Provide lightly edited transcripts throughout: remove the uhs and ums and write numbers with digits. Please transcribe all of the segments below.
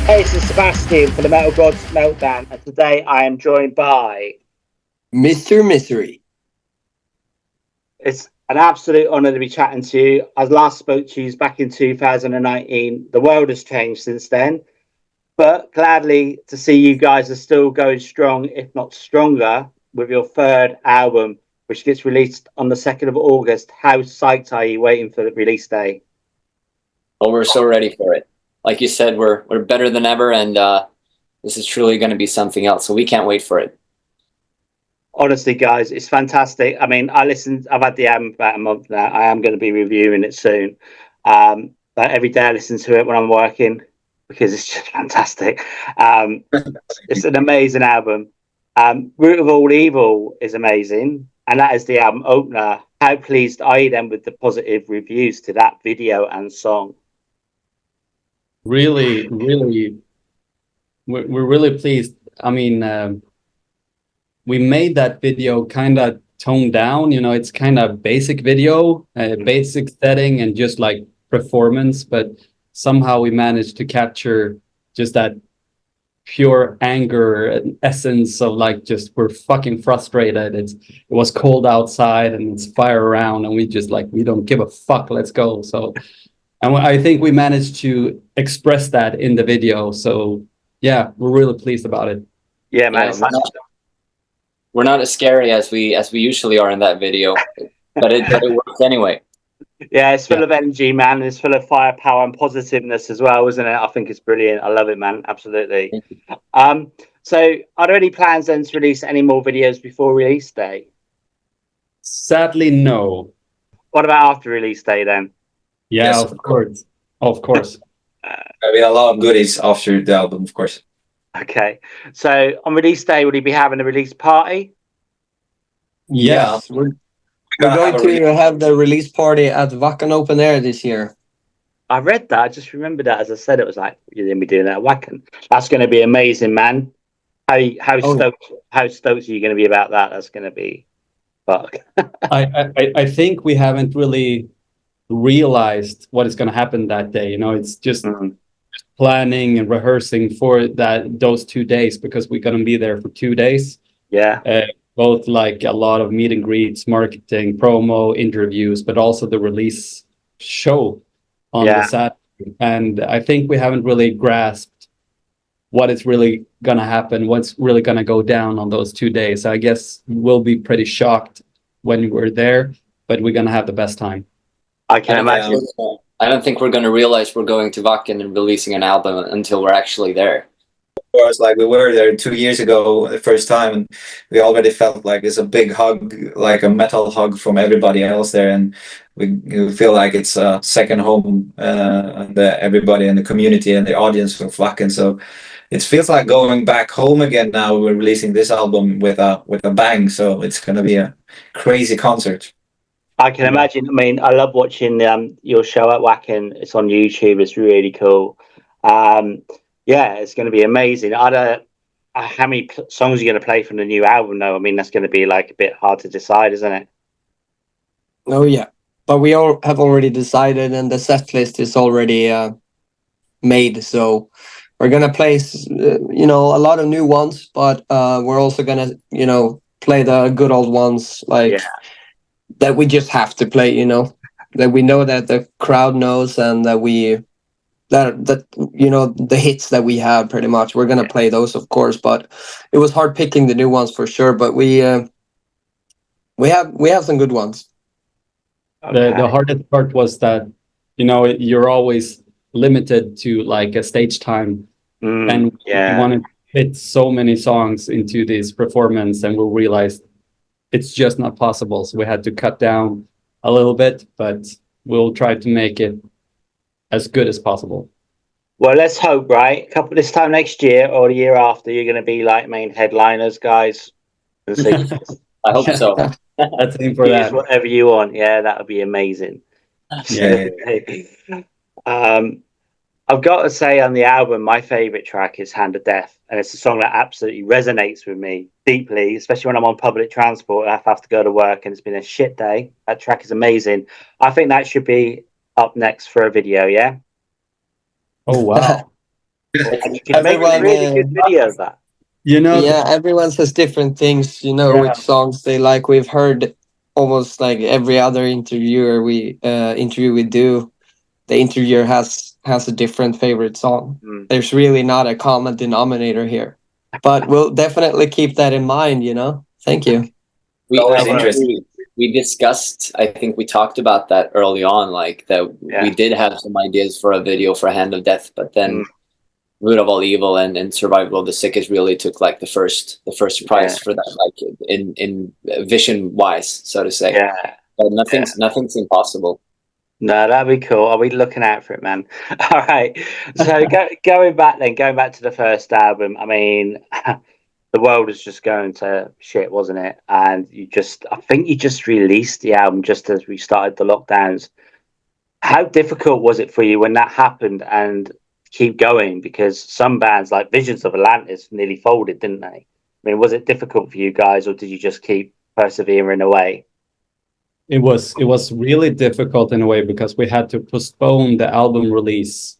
Hey, this is Sebastian for the Metal Gods Meltdown, and today I am joined by Mr. Misery. It's an absolute honour to be chatting to you. I last spoke to you back in 2019. The world has changed since then, but gladly to see you guys are still going strong, if not stronger, with your third album, which gets released on the 2nd of August. How psyched are you waiting for the release day? Well, we're so ready for it. Like you said, we're better than ever, and this is truly going to be something else. So we can't wait for it. Honestly, guys, it's fantastic. I mean, I've had the album for about a month now. I am going to be reviewing it soon. But every day I listen to it when I'm working because it's just fantastic. It's an amazing album. Root of All Evil is amazing, and that is the album opener. How pleased are you then with the positive reviews to that video and song? Really, we're really pleased. I mean, we made that video kind of toned down. You know, it's kind of basic video, basic setting, and just like performance. But somehow we managed to capture just that pure anger and essence of like just we're fucking frustrated. It was cold outside and it's fire around, and we just like we don't give a fuck. Let's go. So. And I think we managed to express that in the video. So, yeah, we're really pleased about it. Yeah, man. Yeah, we're not as scary as we usually are in that video, but it works anyway. Yeah, it's full of energy, man. It's full of firepower and positiveness as well, isn't it? I think it's brilliant. I love it, man. Absolutely. So, are there any plans then to release any more videos before release day? Sadly, no. What about after release day then? Yeah, Yes, of course. Of course. There'll be a lot of goodies after the album, of course. Okay. So on release day, will he be having a release party? Yes. We're going to have the release party at Wacken Open Air this year. I read that. I just remembered that. As I said, it was like you're going to be doing that at Wacken. That's going to be amazing, man. How stoked are you going to be about that? That's going to be fuck. I think we haven't really realized what is going to happen that day. You know, it's just planning and rehearsing for those 2 days, because we're going to be there for 2 days. Yeah. Both like a lot of meet and greets, marketing, promo, interviews, but also the release show on the Saturday. And I think we haven't really grasped what is really going to happen, what's really going to go down on those 2 days. I guess we'll be pretty shocked when we're there, but we're going to have the best time. I can imagine. I don't think we're going to realize we're going to Wacken and releasing an album until we're actually there. Of course, like we were there 2 years ago the first time, and we already felt like it's a big hug, like a metal hug from everybody else there, and we feel like it's a second home, and everybody in the community and the audience of Wacken. So it feels like going back home again now. We're releasing this album with a bang, so it's going to be a crazy concert. I can imagine. I mean, I love watching your show at Wacken. It's on YouTube. It's really cool. Yeah, it's going to be amazing. I don't. How many songs are you going to play from the new album, though? I mean, that's going to be like a bit hard to decide, isn't it? Oh yeah, but we all have already decided, and the set list is already made. So we're gonna play, a lot of new ones, but we're also gonna, play the good old ones, like that we just have to play. That we know that the crowd knows, and that the hits that we have, pretty much we're gonna play those, of course. But it was hard picking the new ones for sure. But we have some good ones. Okay. The hardest part was that, you're always limited to like a stage time, and we wanted to fit so many songs into this performance, and we realized it's just not possible. So we had to cut down a little bit, but we'll try to make it as good as possible. Well, let's hope, right? This time next year or the year after, you're going to be like main headliners, guys. I hope so. Let's aim for that. Whatever you want. Yeah, that would be amazing. Yeah. I've got to say, on the album, my favorite track is Hand of Death. And it's a song that absolutely resonates with me deeply, especially when I'm on public transport and I have to go to work and it's been a shit day. That track is amazing. I think that should be up next for a video, yeah? Oh wow. And you can make a Everyone, really good video of that. You know, yeah, everyone says different things, you know, Yeah. which songs they like. We've heard almost like every other interviewer we interview we do, the interviewer has a different favorite song. Mm. There's really not a common denominator here. But we'll definitely keep that in mind, you know. Thank you. We, Always I think interesting. we discussed, I think we talked about that early on, like that Yeah. we did have some ideas for a video for Hand of Death, but then Root of All Evil and Survival of the Sickest really took like the first prize for that, like in vision wise, so to say. Yeah. But nothing's impossible. No, that'd be cool. I'll be looking out for it, man. All right. So going back to the first album, I mean, the world was just going to shit, wasn't it? And I think you just released the album just as we started the lockdowns. How difficult was it for you when that happened and keep going? Because some bands like Visions of Atlantis nearly folded, didn't they? I mean, was it difficult for you guys, or did you just keep persevering away? it was really difficult in a way because we had to postpone the album release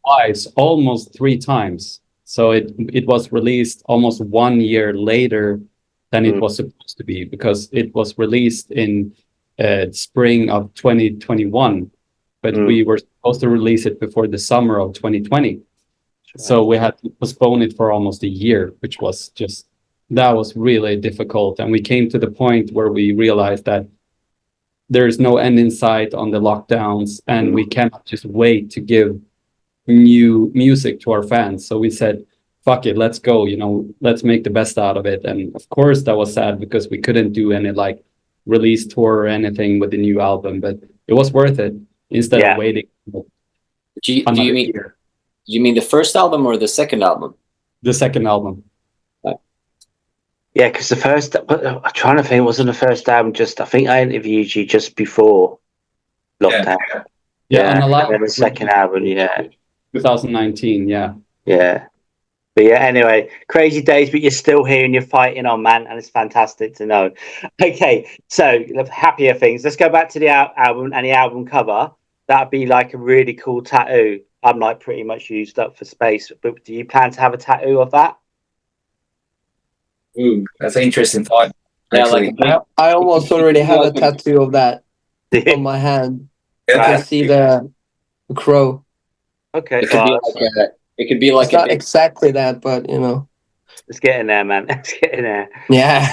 twice, almost 3 times. So it was released almost 1 year later than it was supposed to be, because it was released in spring of 2021, but we were supposed to release it before the summer of 2020. So we had to postpone it for almost a year, which was that was really difficult. And we came to the point where we realized that there is no end in sight on the lockdowns, and we cannot just wait to give new music to our fans. So we said, fuck it, let's go, let's make the best out of it. And of course that was sad because we couldn't do any like release tour or anything with the new album, but it was worth it instead of waiting. Do you mean the first album or the second album? The second album. Yeah, because the first, I'm trying to think, wasn't the first album I think I interviewed you just before lockdown. Yeah, and then the second album, 2019, yeah. Yeah. But yeah, anyway, crazy days, but you're still here and you're fighting on, man, and it's fantastic to know. Okay, so happier things. Let's go back to the album and the album cover. That'd be like a really cool tattoo. I'm like pretty much used up for space, but do you plan to have a tattoo of that? Ooh, that's an interesting thought. Yeah, actually. I almost already have a tattoo of that on my hand. I can see the crow. Okay. It could be like it's not exactly that, but Let's get in there, man. Let's get in there. Yeah.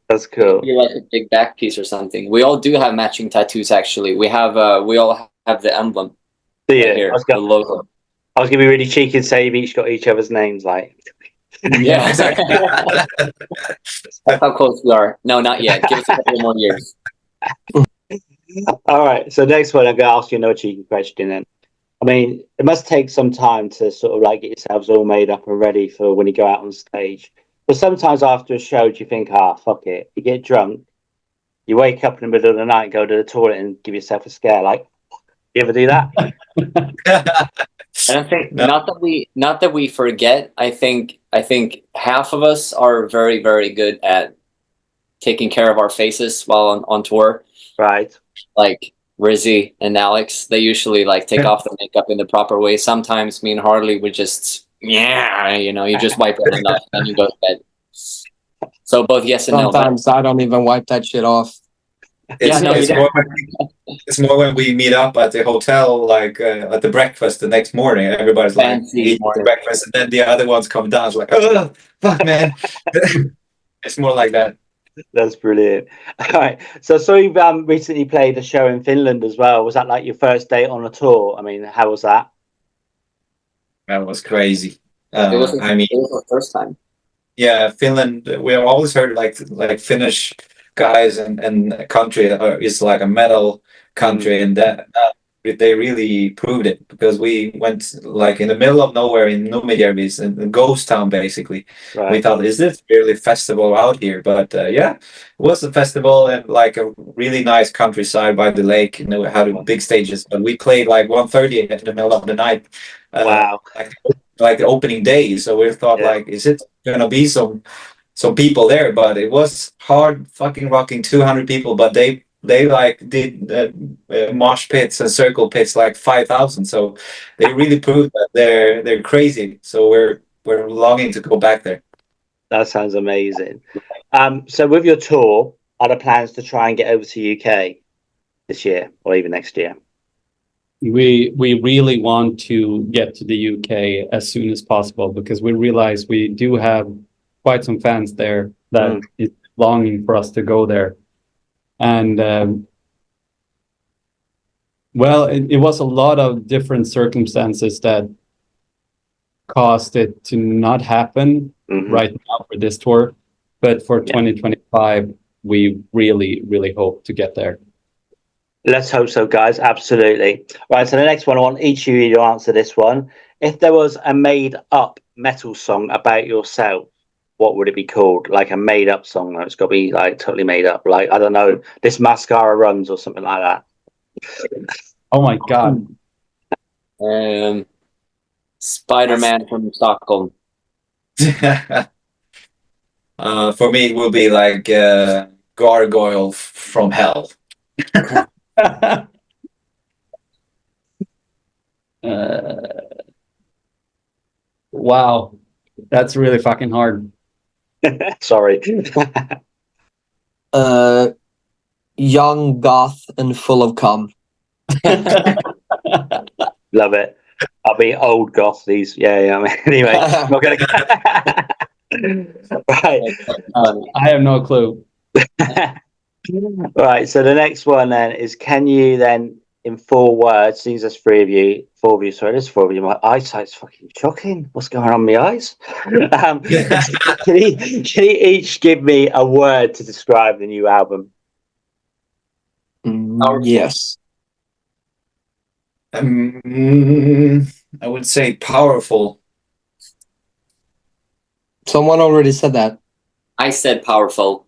That's cool. It could be like a big back piece or something. We all do have matching tattoos, actually. We all have the emblem. Do you? Right here, the logo. I was gonna be really cheeky and say you've each got each other's names, like. Yeah, exactly. That's how close we are. No, not yet. Give us a couple more years. All right. So next one, I'm going to ask you another cheeky question. Then, I mean, it must take some time to sort of like get yourselves all made up and ready for when you go out on stage. But sometimes after a show, do you think, fuck it? You get drunk, you wake up in the middle of the night, and go to the toilet, and give yourself a scare. Like, you ever do that? I don't think not that we forget. I think half of us are very, very good at taking care of our faces while on tour. Right. Like Rizzy and Alex, they usually like take off the makeup in the proper way. Sometimes me and Harley would just you just wipe it enough and you go to bed. So both yes and no. Sometimes I don't even wipe that shit off. It's more when we meet up at the hotel, like at the breakfast the next morning. Everybody's like eating the breakfast, and then the other ones come down. It's like, oh, fuck, man. It's more like that. That's brilliant. All right. So you've recently played a show in Finland as well. Was that like your first date on a tour? I mean, how was that? That was crazy. It was the first time. Yeah, Finland. We have always heard like Finnish guys and country is like a metal country, and that they really proved it, because we went like in the middle of nowhere in Numidjärvi, in a ghost town basically. Right. We thought, is this really festival out here? But yeah, it was a festival and like a really nice countryside by the lake. You know, it had big stages, but we played like 1:30 in the middle of the night. Wow. Like the opening day. So we thought, Yeah. like, is it gonna be some people there? But it was hard fucking rocking 200 people, but they like did mosh pits and circle pits like 5,000. So they really proved that they're crazy. So we're longing to go back there. That sounds amazing. So with your tour, are there plans to try and get over to UK this year or even next year? We really want to get to the UK as soon as possible, because we realize we do have quite some fans there that is longing for us to go there. And well, it was a lot of different circumstances that caused it to not happen right now for this tour. But for 2025, we really hope to get there. Let's hope so, guys. Absolutely. Right, so the next one, I want each of you to answer this one. If there was a made-up metal song about yourself, what would it be called? Like a made-up song, though. It's got to be like totally made up. Like, I don't know, This Mascara Runs or something like that. Oh my God. Spider-Man from Stockholm. For me, it will be like Gargoyle from Hell. Wow, that's really fucking hard. Sorry. Young, goth, and full of cum. Love it. I'll be old goth. These, yeah. I mean, anyway, I'm not gonna. Right. I have no clue. Right. So the next one then is: can you then, in 4 words, these are 4 of you. Sorry, there's 4 of you. My eyesight's fucking shocking. What's going on with my eyes? Can you each give me a word to describe the new album? Yes. I would say powerful. Someone already said that. I said powerful.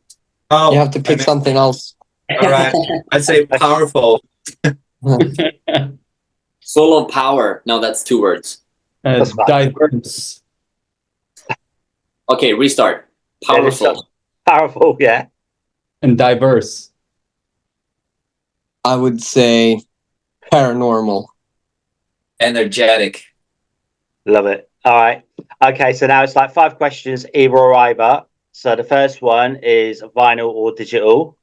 Oh, You have to pick something else. All right, I'd say powerful. Full of power. No, that's 2 words. Diverse. Okay, restart. Powerful. Powerful, yeah. And diverse. I would say paranormal. Energetic. Love it. All right. Okay, so now it's like 5 questions, either or either. So the first one is vinyl or digital?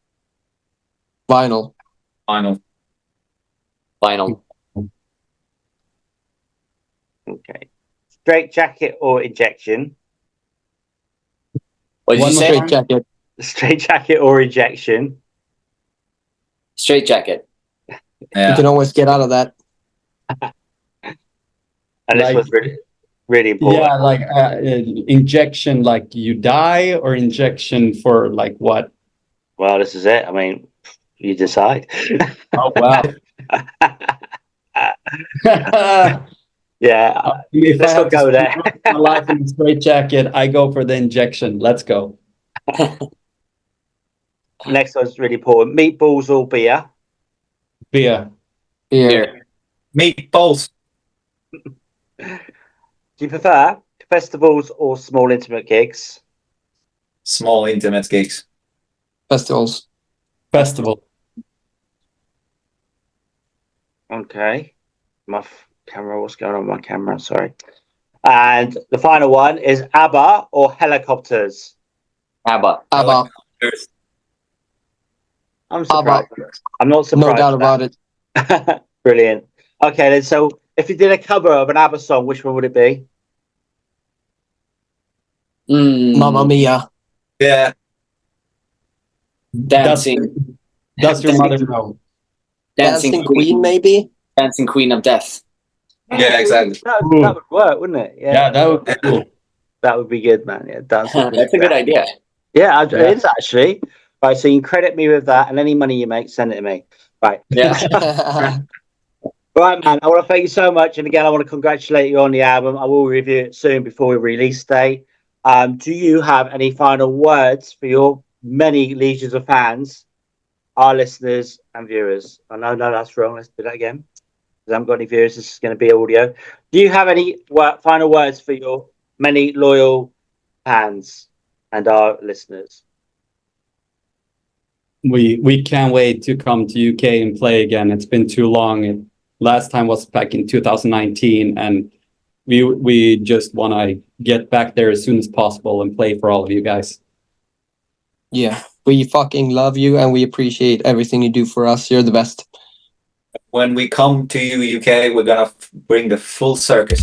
Vinyl. Final. Vinyl. Okay. Straight jacket or injection? What did you say? Straight jacket. Straight jacket or injection? Straight jacket. Yeah. You can always get out of that. And this Like- was really important. Yeah, like injection, like you die, or injection for like what? Well, this is it. I mean, you decide. Oh wow. Yeah. If Let's I not have go to there. spend my life in a straight jacket, I go for the injection. Let's go. Next one's really important. Meatballs or beer? Beer. Yeah. Here. Meatballs. Do you prefer festivals or small intimate gigs? Small intimate gigs. Festivals. Festival. Okay. My camera, what's going on with my camera? Sorry. And the final one is Abba or helicopters? Abba. Abba. I'm surprised. Abba. I'm not surprised. No doubt about it. Brilliant. Okay, then. So, if you did a cover of an ABBA song, which one would it be? Mamma Mia. Yeah. Dancing. Does your mother know? Dancing Queen, maybe? Dancing Queen of Death. Yeah, exactly. That would work, wouldn't it? Yeah, that would be cool. That would be good, man. Yeah, dancing. That's a good idea. Yeah, it is actually. Right, so you can credit me with that, and any money you make, send it to me. Right. Yeah. Right, man. I want to thank you so much, and again, I want to congratulate you on the album. I will review it soon before we release day. Do you have any final words for your many legions of fans, our listeners and viewers? Oh, no, that's wrong. Let's do that again. I haven't got any viewers. This is going to be audio. Do you have any final words for your many loyal fans and our listeners? We can't wait to come to UK and play again. It's been too long. Last time was back in 2019, and we just want to get back there as soon as possible and play for all of you guys. Yeah, we fucking love you and we appreciate everything you do for us. You're the best. When we come to you, UK, we're gonna bring the full circus.